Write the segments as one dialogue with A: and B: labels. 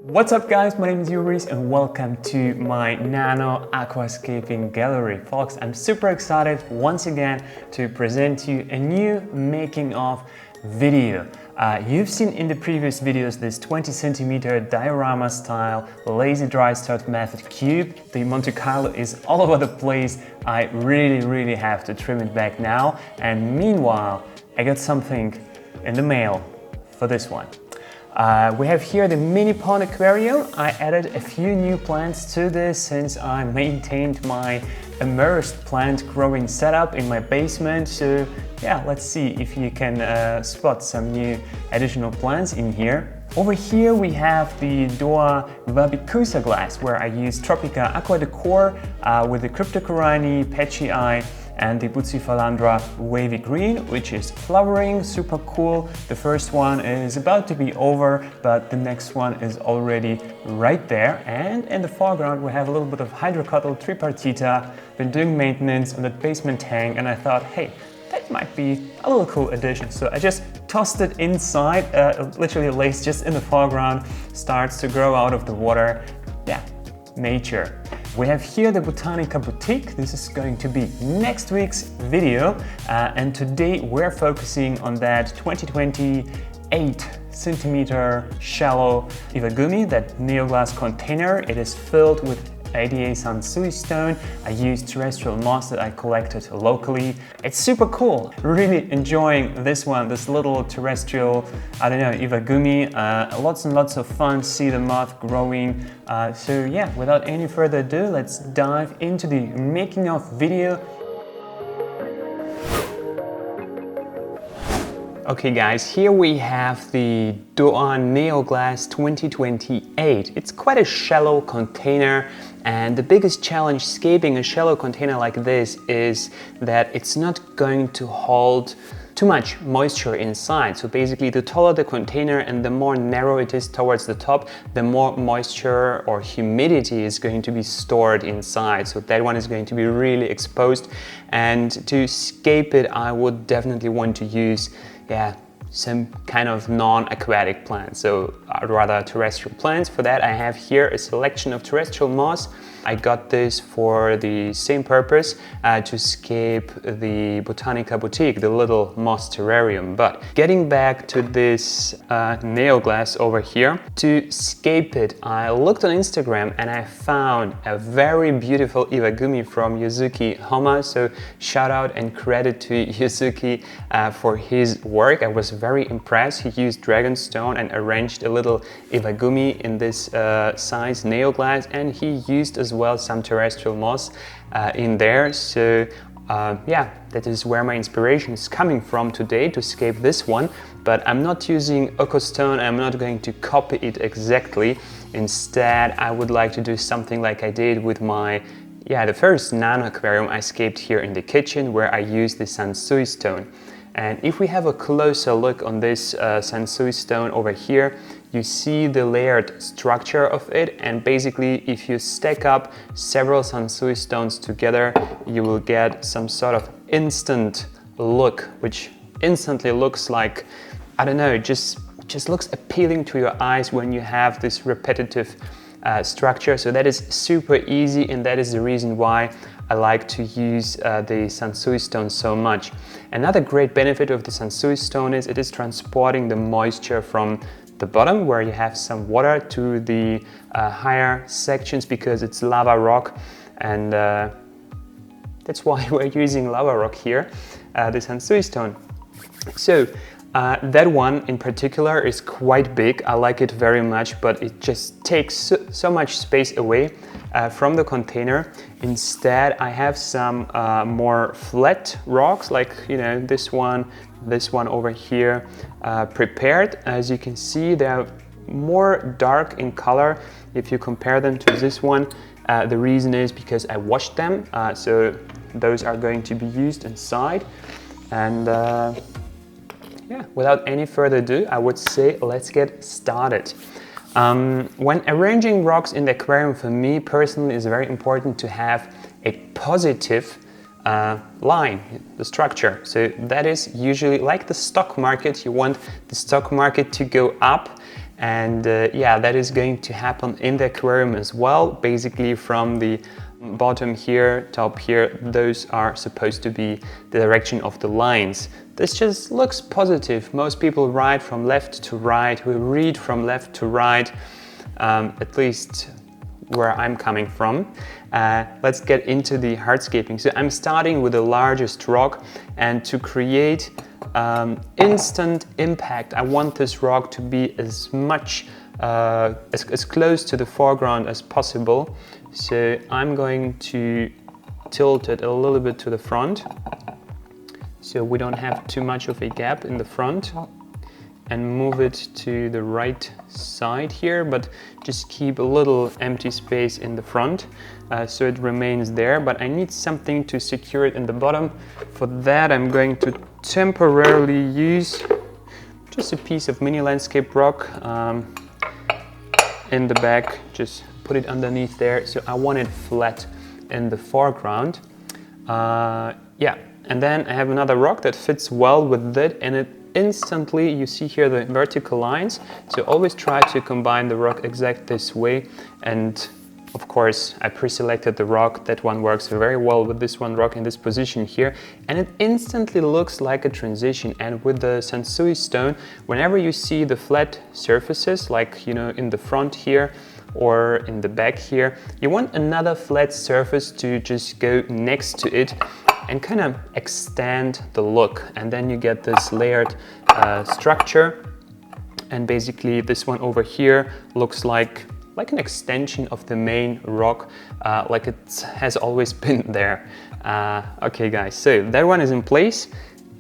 A: What's up guys, my name is Jurijs and welcome to my nano aquascaping gallery. Folks, I'm super excited once again to present you a new making of video. You've seen in the previous videos this 20 centimeter diorama style lazy dry start method cube. The Monte Carlo is all over the place. I really have to trim it back now, and meanwhile I got something in the mail for this one. We have here the mini pond aquarium. I added a few new plants to this since I maintained my immersed plant growing setup in my basement. So yeah, let's see if you can spot some new additional plants in here. Over here we have the DOOA Neo Glass, where I use Tropica Aqua Decor with the Cryptocorini, Patchy Eye and the Bucephalandra Wavy Green, which is flowering, super cool. The first one is about to be over, but the next one is already right there. And in the foreground we have a little bit of Hydrocotyle tripartita. Been doing maintenance on that basement tank and I thought, hey, that might be a little cool addition. So I just tossed it inside, literally lays just in the foreground, starts to grow out of the water. Yeah, nature. We have here the Botanica Boutique. This is going to be next week's video, and today we're focusing on that 2028 centimeter shallow Iwagumi, that Neo Glass container. It is filled with ADA Sansui Stone. I used terrestrial moss that I collected locally. It's super cool. Really enjoying this one, this little terrestrial, I don't know, Iwagumi. Lots and lots of fun, see the moth growing. So yeah, without any further ado, let's dive into the making of video. Okay guys, here we have the DOOA Neo Glass 2028. It's quite a shallow container, and the biggest challenge scaping a shallow container like this is that it's not going to hold too much moisture inside. So basically the taller the container and the more narrow it is towards the top, the more moisture or humidity is going to be stored inside. So that one is going to be really exposed, and to scape it I would definitely want to use some kind of non-aquatic plants, so rather terrestrial plants. For that I have here a selection of terrestrial moss. I got this for the same purpose, to scape the Botanica Boutique, the little moss terrarium. But getting back to this Neo Glass over here, to scape it I looked on Instagram and I found a very beautiful Iwagumi from Yuzuki Homa. So shout out and credit to Yuzuki for his work. I was very impressed. He used dragonstone and arranged a little Iwagumi in this size Neo Glass, and he used as well some terrestrial moss in there. So yeah, that is where my inspiration is coming from today to scape this one. But I'm not using Aquastone, I'm not going to copy it exactly. Instead I would like to do something like I did with my the first nano aquarium I scaped here in the kitchen, where I used the Sansui Stone. And if we have a closer look on this Sansui Stone over here, you see the layered structure of it, and basically if you stack up several Sansui Stones together, you will get some sort of instant look, which instantly looks like, I don't know, just looks appealing to your eyes when you have this repetitive structure. So that is super easy, and that is the reason why I like to use the Sansui Stone so much. Another great benefit of the Sansui Stone is it is transporting the moisture from the bottom, where you have some water, to the higher sections, because it's lava rock, and that's why we're using lava rock here, the Sansui Stone. So that one in particular is quite big. I like it very much, but it just takes so much space away from the container. Instead I have some more flat rocks, like, you know, this one over here, prepared. As you can see, they're more dark in color if you compare them to this one. The reason is because I washed them, so those are going to be used inside. And yeah, without any further ado, I would say let's get started. When arranging rocks in the aquarium, for me personally, it's very important to have a positive line, the structure. So that is usually like the stock market. You want the stock market to go up, And yeah, that is going to happen in the aquarium as well. Basically from the bottom here, top here, those are supposed to be the direction of the lines. This just looks positive. Most people write from left to right, we read from left to right, at least where I'm coming from. Let's get into the hardscaping. So I'm starting with the largest rock, and to create instant impact, I want this rock to be as much as close to the foreground as possible. So I'm going to tilt it a little bit to the front, so we don't have too much of a gap in the front, and move it to the right side here, but just keep a little empty space in the front so it remains there. But I need something to secure it in the bottom. For that, I'm going to temporarily use just a piece of mini landscape rock in the back, just put it underneath there. So I want it flat in the foreground. Yeah, and then I have another rock that fits well with that, and it instantly, you see here the vertical lines. So always try to combine the rock exact this way. And of course, I pre-selected the rock. That one works very well with this one rock in this position here. And it instantly looks like a transition. And with the Sansui Stone, whenever you see the flat surfaces, like, you know, in the front here or in the back here, you want another flat surface to just go next to it and kind of extend the look. And then you get this layered structure. And basically this one over here looks like an extension of the main rock, like it has always been there. Okay guys, so that one is in place.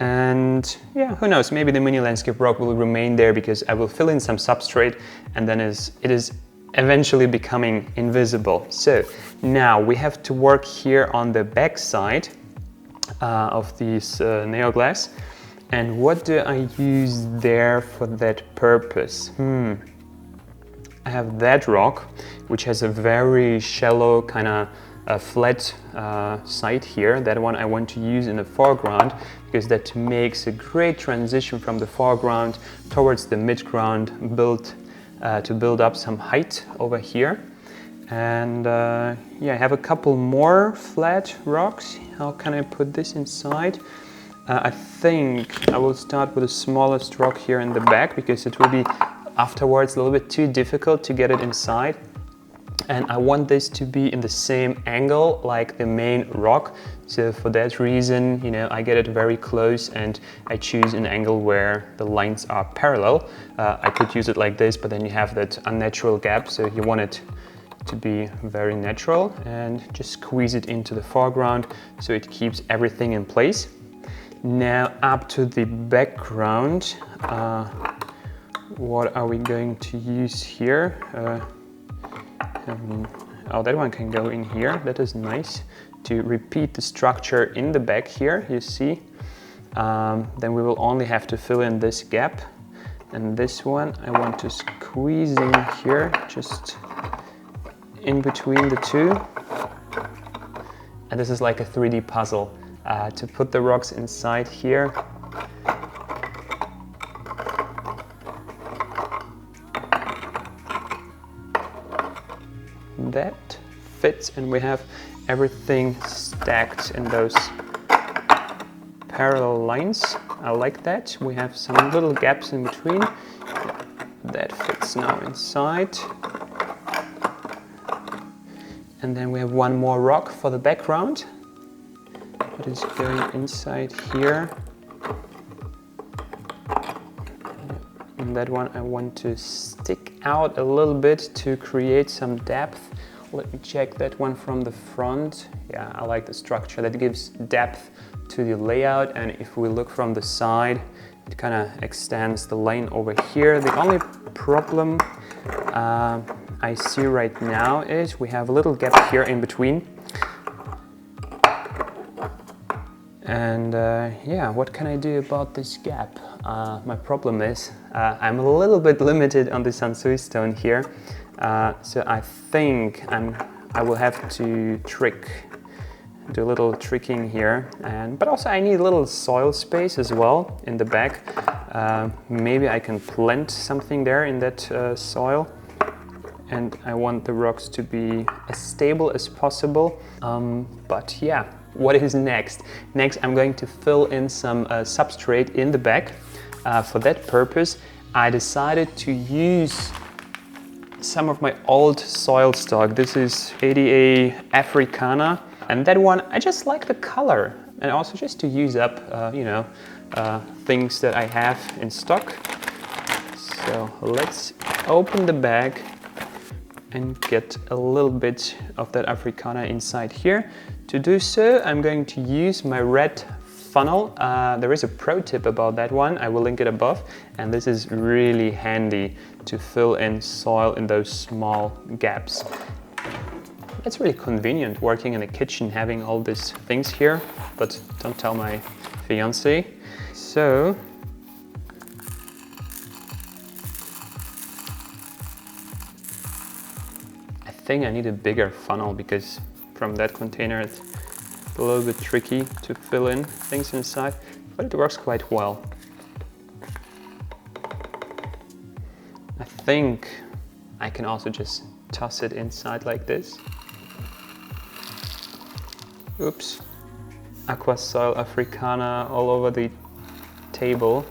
A: And yeah, who knows, maybe the mini landscape rock will remain there because I will fill in some substrate, and then it is eventually becoming invisible. So now we have to work here on the back side of this Neo Glass. And what do I use there for that purpose? I have that rock, which has a very shallow kind of flat side here. That one I want to use in the foreground because that makes a great transition from the foreground towards the midground, to build up some height over here. And yeah, I have a couple more flat rocks. How can I put this inside? I think I will start with the smallest rock here in the back because it will be afterwards a little bit too difficult to get it inside. And I want this to be in the same angle like the main rock. So for that reason, you know, I get it very close and I choose an angle where the lines are parallel. I could use it like this, but then you have that unnatural gap. So you want it to be very natural, and just squeeze it into the foreground so it keeps everything in place. Now up to the background. What are we going to use here? Oh, that one can go in here. That is nice to repeat the structure in the back here, you see. Then we will only have to fill in this gap. And this one I want to squeeze in here, just in between the two. And this is like a 3D puzzle to put the rocks inside here. That fits, and we have everything stacked in those parallel lines. I like that. We have some little gaps in between. That fits now inside. And then we have one more rock for the background. That is going inside here. And that one I want to stick out a little bit to create some depth. Let me check that one from the front. Yeah, I like the structure. That gives depth to the layout. And if we look from the side, it kind of extends the lane over here. The only problem I see right now is we have a little gap here in between. And yeah, what can I do about this gap? My problem is I'm a little bit limited on the Sansui Stone here. So I think I will have to trick do a little tricking here, but also I need a little soil space as well in the back. Maybe I can plant something there in that soil, and I want the rocks to be as stable as possible. But yeah, what is next? Next, I'm going to fill in some substrate in the back. For that purpose, I decided to use some of my old soil stock. This is DOOA Africana, and that one, I just like the color, and also just to use up, things that I have in stock. So let's open the bag and get a little bit of that Africana inside here. To do so, I'm going to use my red funnel. There is a pro tip about that one, I will link it above, and this is really handy to fill in soil in those small gaps. It's really convenient working in the kitchen, having all these things here, but don't tell my fiance. So I think I need a bigger funnel, because from that container it's a little bit tricky to fill in things inside, but it works quite well. I think I can also just toss it inside like this. Oops. Aquasoil Africana all over the table.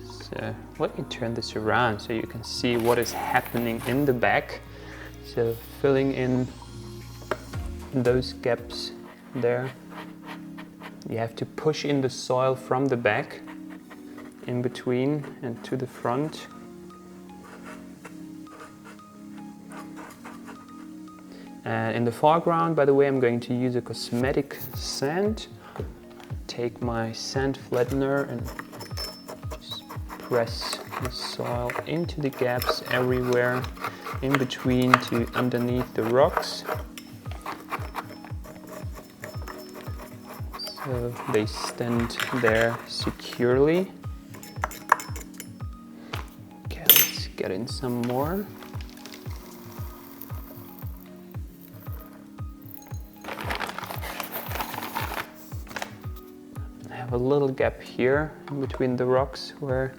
A: So let me turn this around so you can see what is happening in the back. So filling in those gaps there. You have to push in the soil from the back, in between and to the front. And in the foreground, by the way, I'm going to use a cosmetic sand. Take my sand flattener and just press the soil into the gaps everywhere, in between to underneath the rocks. So they stand there securely. Okay, let's get in some more. I have a little gap here in between the rocks where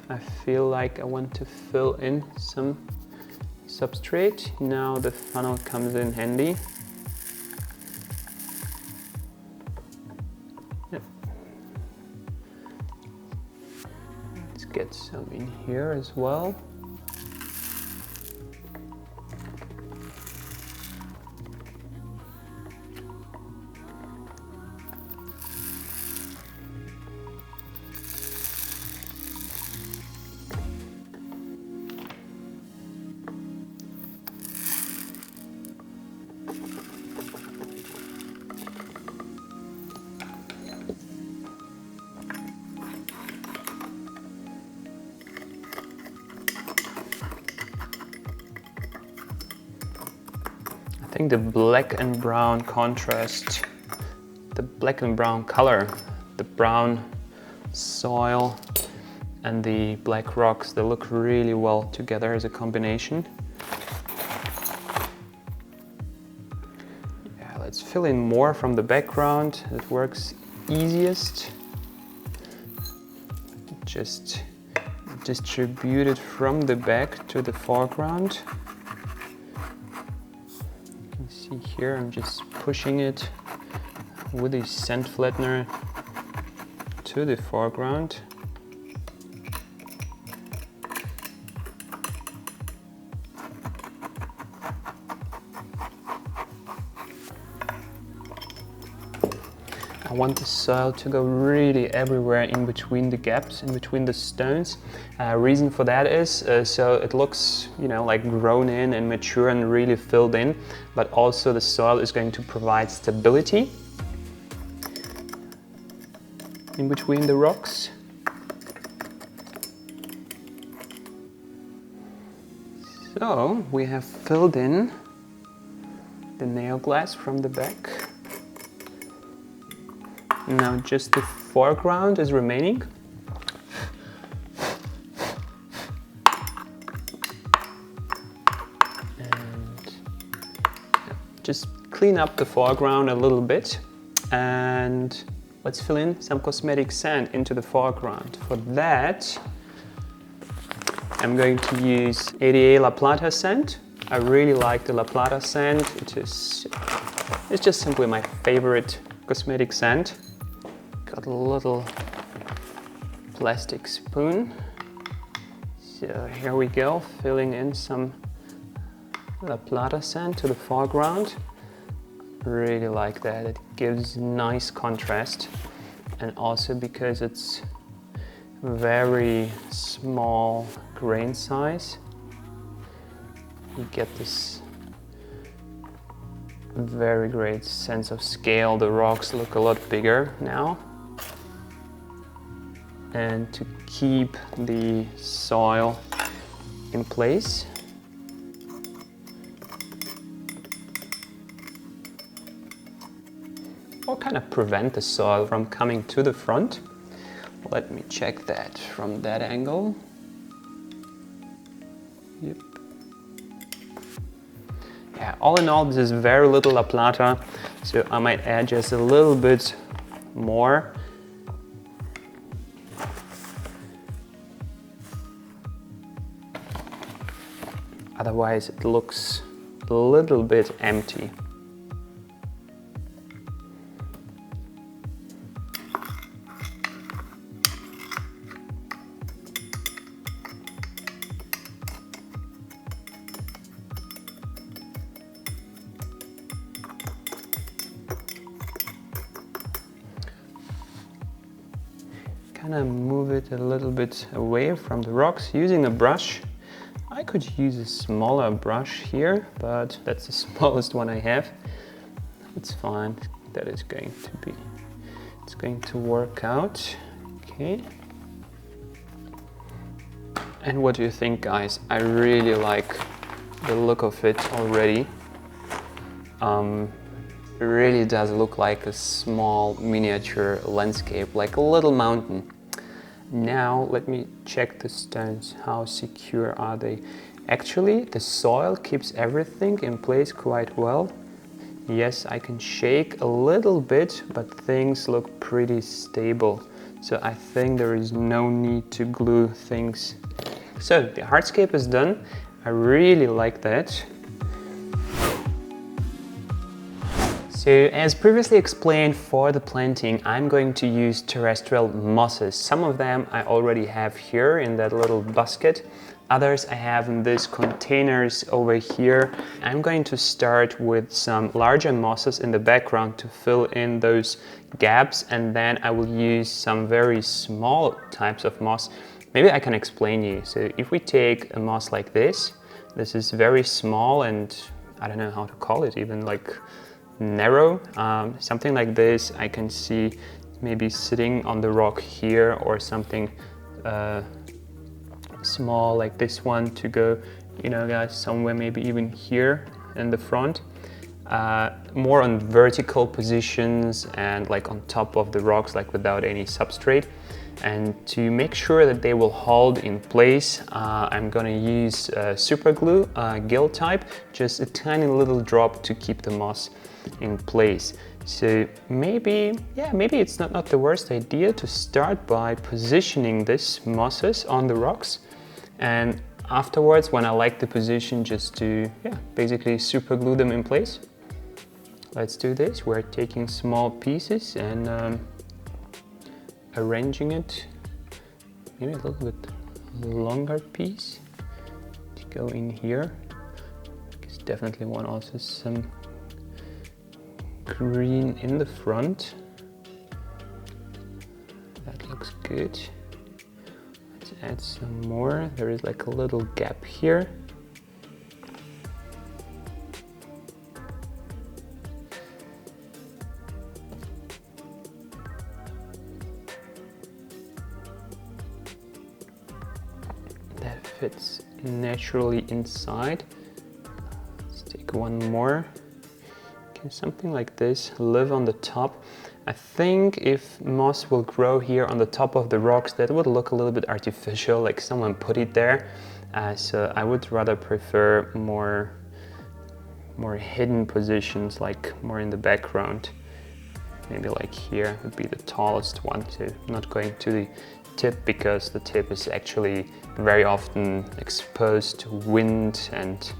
A: I feel like I want to fill in some substrate. Now the funnel comes in handy. Yep. Let's get some in here as well. I think the black and brown contrast, the black and brown color, the brown soil and the black rocks, they look really well together as a combination. Yeah, let's fill in more from the background. It works easiest. Just distribute it from the back to the foreground. See here, I'm just pushing it with the sand flattener to the foreground. I want the soil to go really everywhere in between the gaps, in between the stones. Reason for that is so it looks, like grown in and mature and really filled in, but also the soil is going to provide stability in between the rocks. So we have filled in the nail glass from the back. Now just the foreground is remaining. And just clean up the foreground a little bit, and let's fill in some cosmetic sand into the foreground. For that, I'm going to use ADA La Plata Sand. I really like the La Plata Sand. It's just simply my favorite cosmetic sand. Got a little plastic spoon. So here we go, filling in some La Plata Sand to the foreground. Really like that. It gives nice contrast, and also because it's very small grain size, you get this very great sense of scale. The rocks look a lot bigger now. And to keep the soil in place, or kind of prevent the soil from coming to the front. Let me check that from that angle. Yep. Yeah, all in all, this is very little La Plata, so I might add just a little bit more. Otherwise, it looks a little bit empty. Kind of move it a little bit away from the rocks using a brush. I could use a smaller brush here, but that's the smallest one I have. It's fine. That is going to be, it's going to work out. Okay. And what do you think, guys? I really like the look of it already. It really does look like a small miniature landscape, like a little mountain. Now let me check the stones. How secure are they? Actually, the soil keeps everything in place quite well. Yes, I can shake a little bit, but things look pretty stable. So I think there is no need to glue things. So the hardscape is done. I really like that. So as previously explained, for the planting, I'm going to use terrestrial mosses. Some of them I already have here in that little basket. Others I have in these containers over here. I'm going to start with some larger mosses in the background to fill in those gaps, and then I will use some very small types of moss. Maybe I can explain you. So if we take a moss like this is very small and I don't know how to call it, even like narrow, something like this. I can see maybe sitting on the rock here, or something small like this one to go, you know, guys, somewhere maybe even here in the front, more on vertical positions and like on top of the rocks, like without any substrate. And to make sure that they will hold in place, I'm gonna use super glue, gel type, just a tiny little drop to keep the moss in place. So maybe it's not the worst idea to start by positioning these mosses on the rocks, and afterwards, when I like the position, just to basically super glue them in place. Let's do this. We're taking small pieces and arranging it, maybe a little bit longer piece to go in here, because definitely want also some green in the front. That looks good. Let's add some more. There is like a little gap here. That fits naturally inside. Let's take one more. Something like this, live on the top. I think if moss will grow here on the top of the rocks, that would look a little bit artificial, like someone put it there. So I would rather prefer more more hidden positions, like more in the background. Maybe like here would be the tallest one, so not going to the tip, because the tip is actually very often exposed to wind and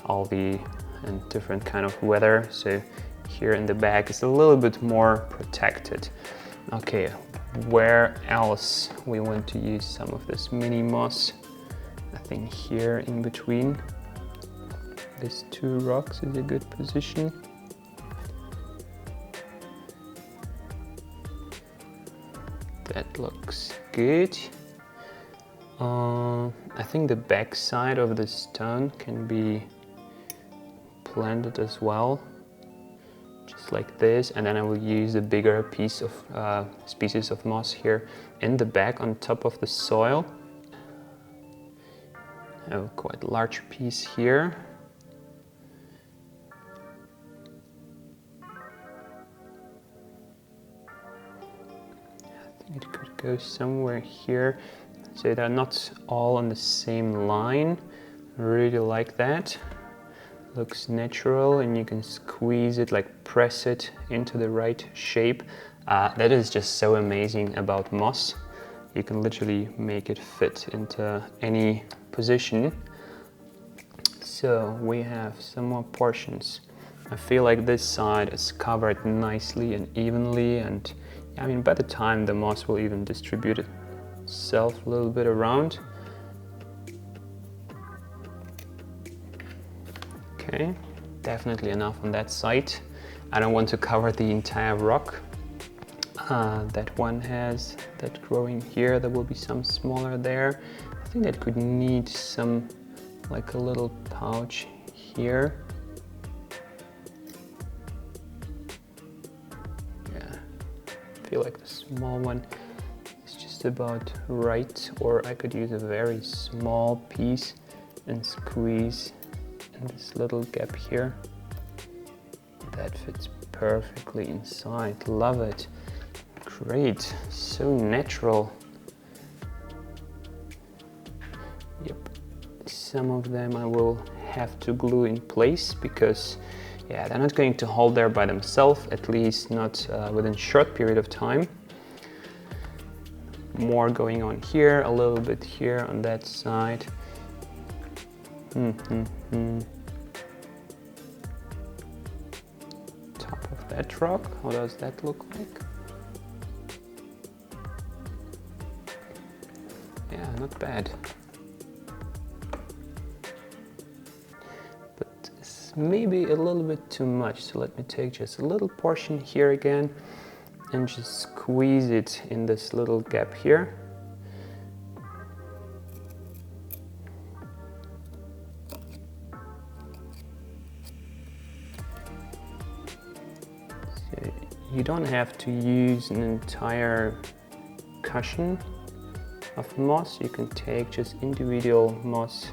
A: all the different kind of weather. So here in the back is a little bit more protected. Okay, where else we want to use some of this mini moss? I think here in between these two rocks is a good position. That looks good. I think the back side of the stone can be planted as well, just like this, and then I will use a bigger piece of species of moss here in the back on top of the soil. I have a quite large piece here. I think it could go somewhere here, so they're not all on the same line. I really like that. Looks natural, and you can squeeze it, like press it into the right shape. That is just so amazing about moss. You can literally make it fit into any position. So we have some more portions. I feel like this side is covered nicely and evenly, and I mean, by the time the moss will even distribute itself a little bit around. Okay, definitely enough on that side. I don't want to cover the entire rock. That one has that growing here. There will be some smaller there. I think that could need some, like a little pouch here. Yeah, I feel like the small one is just about right, or I could use a very small piece and squeeze in this little gap here. That fits perfectly inside. Love it. Great. So natural. Yep. Some of them I will have to glue in place, because yeah, they're not going to hold there by themselves, at least not within a short period of time. More going on here, a little bit here on that side. Top of that rock, how does that look like? Yeah, not bad. But it's maybe a little bit too much, so let me take just a little portion here again and just squeeze it in this little gap here. You don't have to use an entire cushion of moss. You can take just individual moss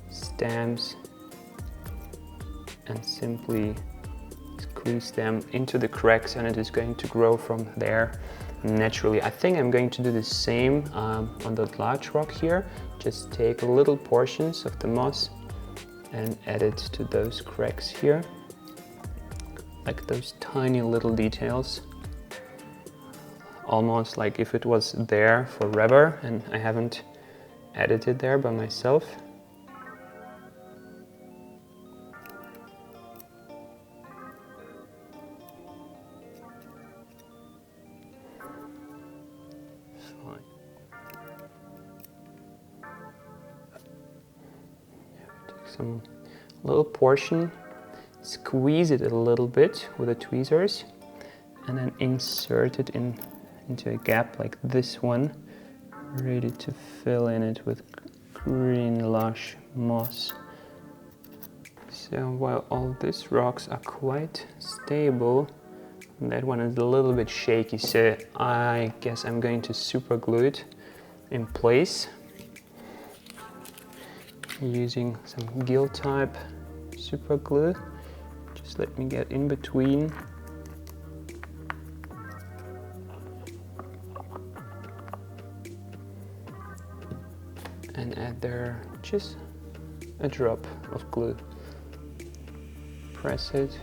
A: stems and simply squeeze them into the cracks, and it is going to grow from there naturally. I think I'm going to do the same on the large rock here. Just take little portions of the moss and add it to those cracks here. Like those tiny little details, almost like if it was there forever and I haven't added it there by myself. Fine. Take some little portion, squeeze it a little bit with the tweezers, and then insert it into a gap like this one, ready to fill in it with green lush moss. So while all these rocks are quite stable, that one is a little bit shaky, so I guess I'm going to super glue it in place using some gill type super glue. Just let me get in between. And add there just a drop of glue. press it.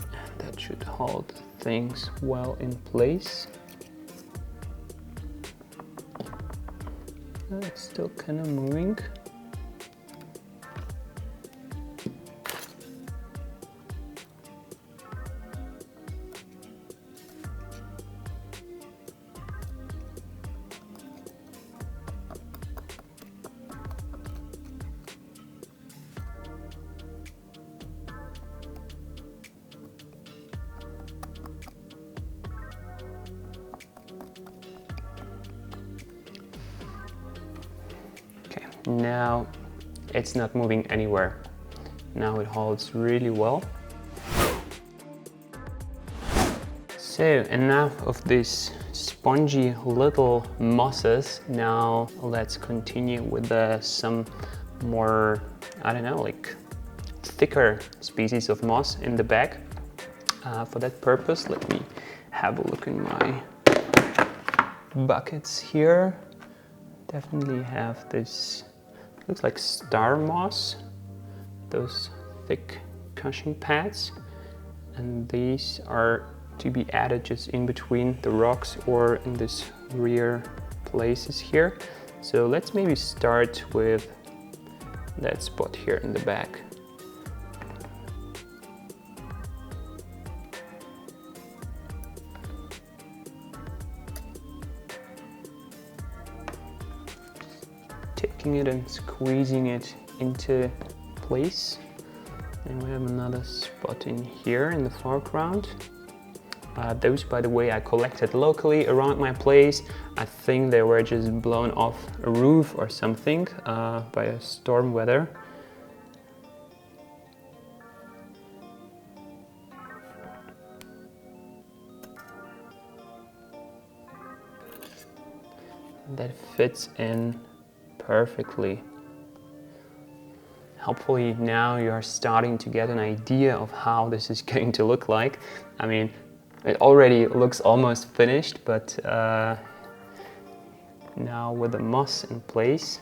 A: And that should hold things well in place. It's still kind of moving. Now it's not moving anywhere. Now it holds really well. So enough of these spongy little mosses. Now let's continue with some more, I don't know, like thicker species of moss in the bag. For that purpose, let me have a look in my buckets here. Definitely have this, looks like star moss, those thick cushion pads, and these are to be added just in between the rocks or in this rear places here. So let's maybe start with that spot here in the back. Taking it and squeezing it into place. And we have another spot in here in the foreground. Those, by the way, I collected locally around my place. I think they were just blown off a roof or something by a storm weather. That fits in perfectly. Hopefully now you're starting to get an idea of how this is going to look like. I mean, it already looks almost finished, but now with the moss in place,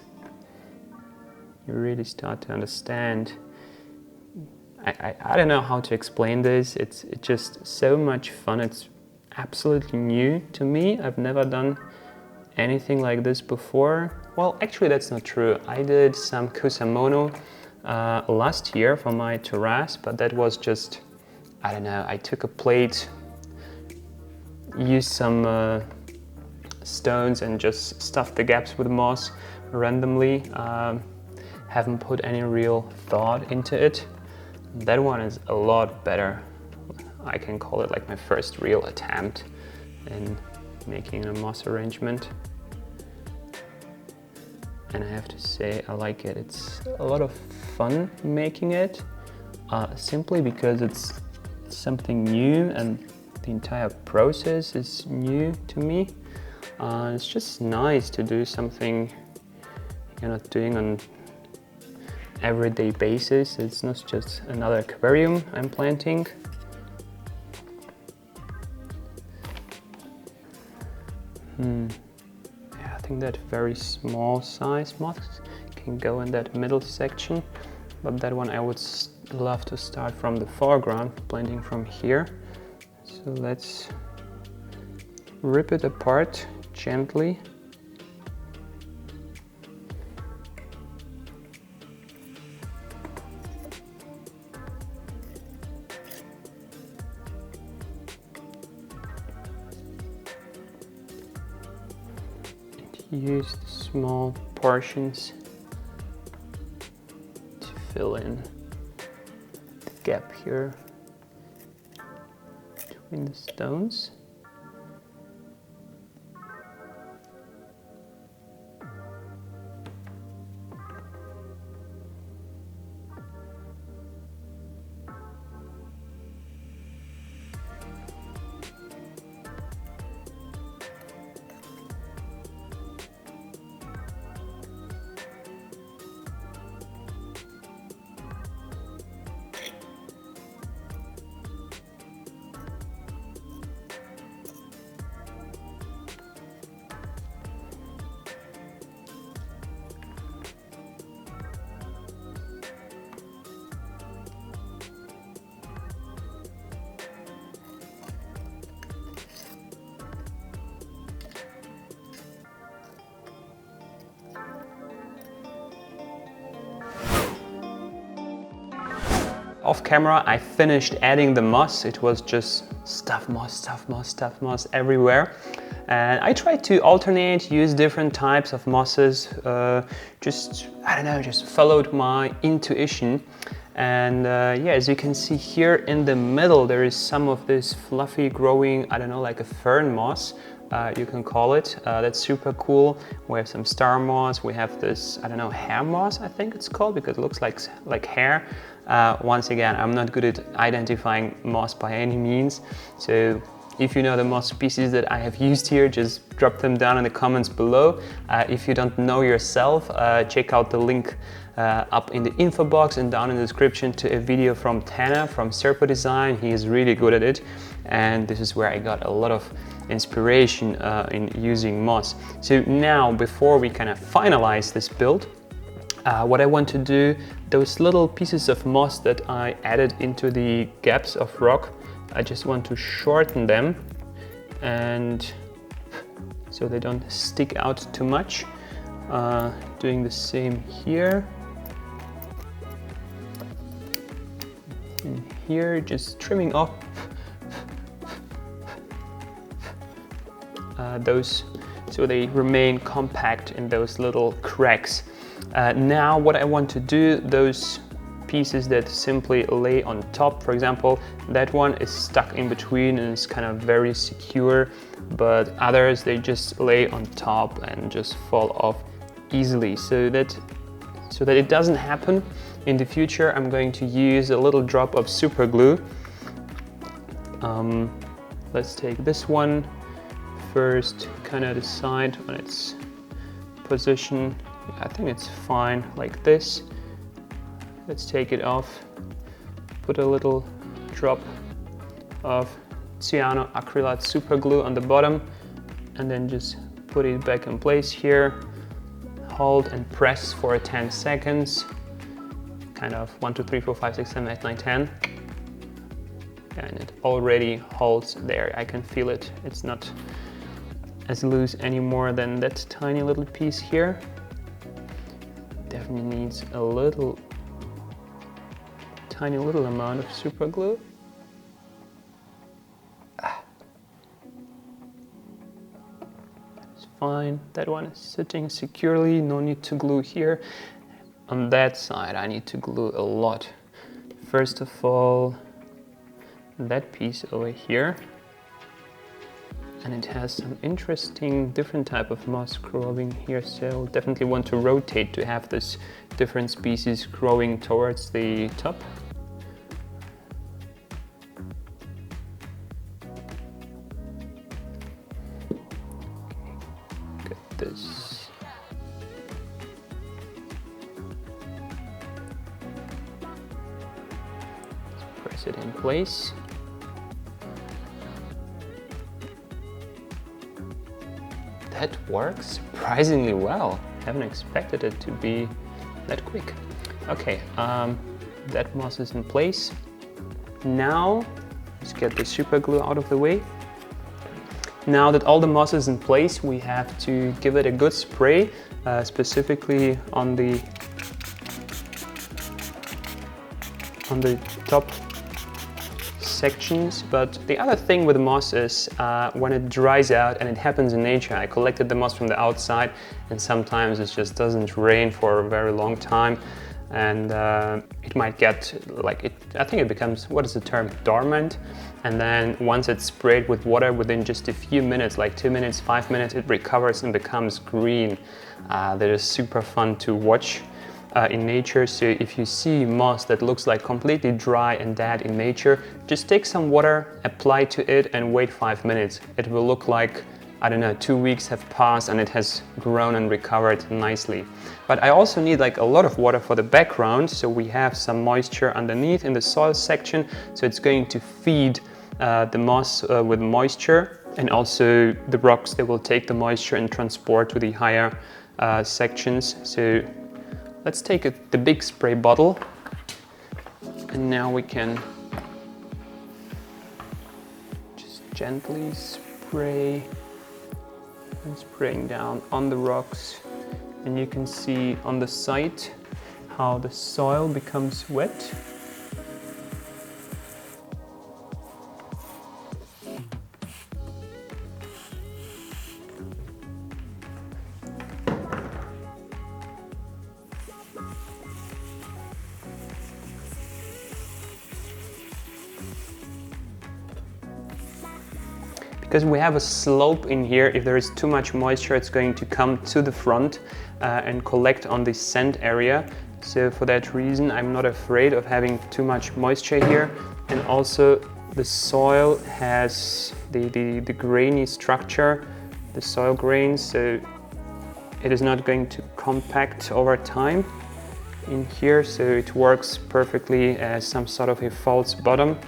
A: you really start to understand. I don't know how to explain this. It's just so much fun. It's absolutely new to me. I've never done anything like this before. Well, actually that's not true. I did some kusamono last year for my terrace, but that was just, I don't know, I took a plate, used some stones and just stuffed the gaps with moss randomly. Haven't put any real thought into it. That one is a lot better. I can call it like my first real attempt in making a moss arrangement. And I have to say I like it. It's a lot of fun making it, simply because it's something new and the entire process is new to me. It's just nice to do something you're not doing on everyday basis. It's not just another aquarium I'm planting. Yeah, I think that very small size moss can go in that middle section, but that one I would love to start from the foreground, planting from here. So let's rip it apart gently. And use the small portions to fill in the gap here between the stones. off camera, I finished adding the moss. It was just stuff moss everywhere. And I tried to alternate, use different types of mosses, just followed my intuition. And yeah, as you can see here in the middle, there is some of this fluffy growing, I don't know, like a fern moss, you can call it. That's super cool. We have some star moss. We have this, I don't know, hair moss, I think it's called, because it looks like hair. Once again, I'm not good at identifying moss by any means. So if you know the moss species that I have used here, just drop them down in the comments below. If you don't know yourself, check out the link up in the info box and down in the description to a video from Tana from Serpo Design. He is really good at it, and this is where I got a lot of inspiration in using moss. So now, before we kind of finalize this build, what I want to do, those little pieces of moss that I added into the gaps of rock, I just want to shorten them, and so they don't stick out too much. Doing the same here. And here, just trimming off those so they remain compact in those little cracks. Now what I want to do, those pieces that simply lay on top, for example, that one is stuck in between and it's kind of very secure, but others, they just lay on top and just fall off easily. So that it doesn't happen in the future, I'm going to use a little drop of super glue. Let's take this one first, kind of decide on its position. I think it's fine like this. Let's take it off, put a little drop of cyanoacrylate super glue on the bottom, and then just put it back in place here. Hold and press for 10 seconds, kind of 1, 2, 3, 4, 5, 6, 7, 8, 9, 10. And it already holds there. I can feel it. It's not as loose anymore than that tiny little piece here. Definitely needs a tiny little amount of super glue. That's fine. That one is sitting securely. No need to glue here. On that side, I need to glue a lot. First of all, that piece over here. And it has some interesting different type of moss growing here, so definitely want to rotate to have this different species growing towards the top. Get this. Let's press it in place. That works surprisingly well. Haven't expected it to be that quick. Okay, that moss is in place. Now, let's get the super glue out of the way. Now that all the moss is in place, we have to give it a good spray, specifically on the top sections. But the other thing with moss is when it dries out, and it happens in nature. I collected the moss from the outside, and sometimes it just doesn't rain for a very long time, and it might get like it. I think it becomes, what is the term, dormant. And then once it's sprayed with water, within just a few minutes, like 2 minutes, 5 minutes, it recovers and becomes green. That is super fun to watch. In nature. So if you see moss that looks like completely dry and dead in nature, just take some water, apply to it, and wait 5 minutes. It will look like, I don't know, 2 weeks have passed and it has grown and recovered nicely. But I also need like a lot of water for the background, so we have some moisture underneath in the soil section, so it's going to feed the moss with moisture, and also the rocks, they will take the moisture and transport to the higher sections. So let's take the big spray bottle, and now we can just gently spray, and spraying down on the rocks. And you can see on the side how the soil becomes wet. because we have a slope in here. If there is too much moisture, it's going to come to the front and collect on the sand area. So for that reason, I'm not afraid of having too much moisture here. And also the soil has the grainy structure, the soil grains, so it is not going to compact over time in here, so it works perfectly as some sort of a false bottom.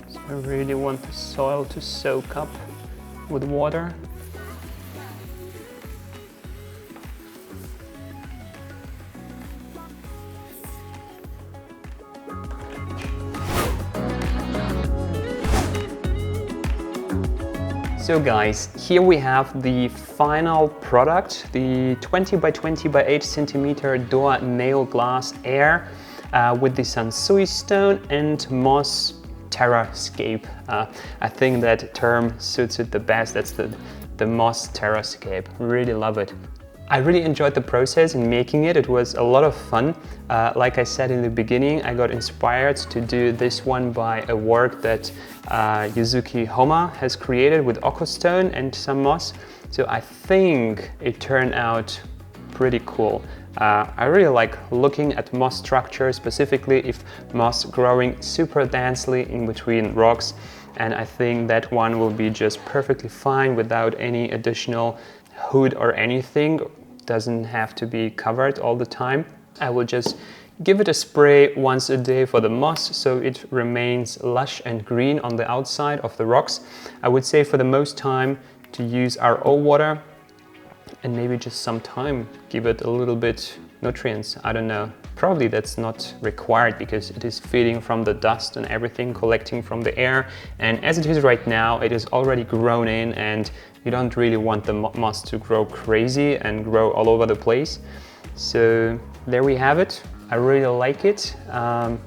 A: So I really want the soil to soak up with water. So guys, here we have the final product, the 20 by 20 by 8 centimeter DOOA Neo Glass Air with the Sansui Stone and MOSS Terrascape. I think that term suits it the best. That's the MOSS Terrascape. Really love it. I really enjoyed the process in making it. It was a lot of fun. Like I said in the beginning, I got inspired to do this one by a work that Yuzuki Homa has created with Aquastone and some moss. So I think it turned out pretty cool. I really like looking at moss structure, specifically if moss growing super densely in between rocks. And I think that one will be just perfectly fine without any additional hood or anything. Doesn't have to be covered all the time. I will just give it a spray once a day for the moss so it remains lush and green on the outside of the rocks. I would say for the most time to use RO water and maybe just some time give it a little bit nutrients. I don't know. Probably that's not required because it is feeding from the dust and everything, collecting from the air. And as it is right now, it is already grown in and you don't really want the moss to grow crazy and grow all over the place. So there we have it. I really like it.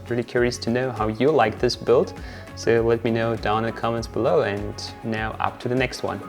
A: Really curious to know how you like this build. So let me know down in the comments below, and now up to the next one.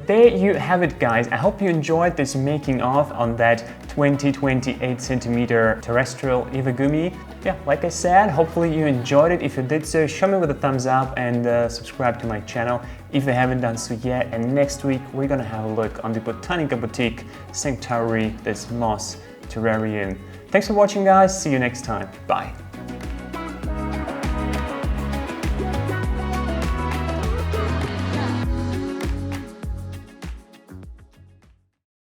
A: There you have it, guys. I hope you enjoyed this making of on that 28 centimeter terrestrial Iwagumi. Yeah, like I said, hopefully you enjoyed it. If you did so, show me with a thumbs up and subscribe to my channel if you haven't done so yet. And next week we're gonna have a look on the Botanica Boutique Sanctuary, this moss terrarium. Thanks for watching, guys. See you next time. Bye.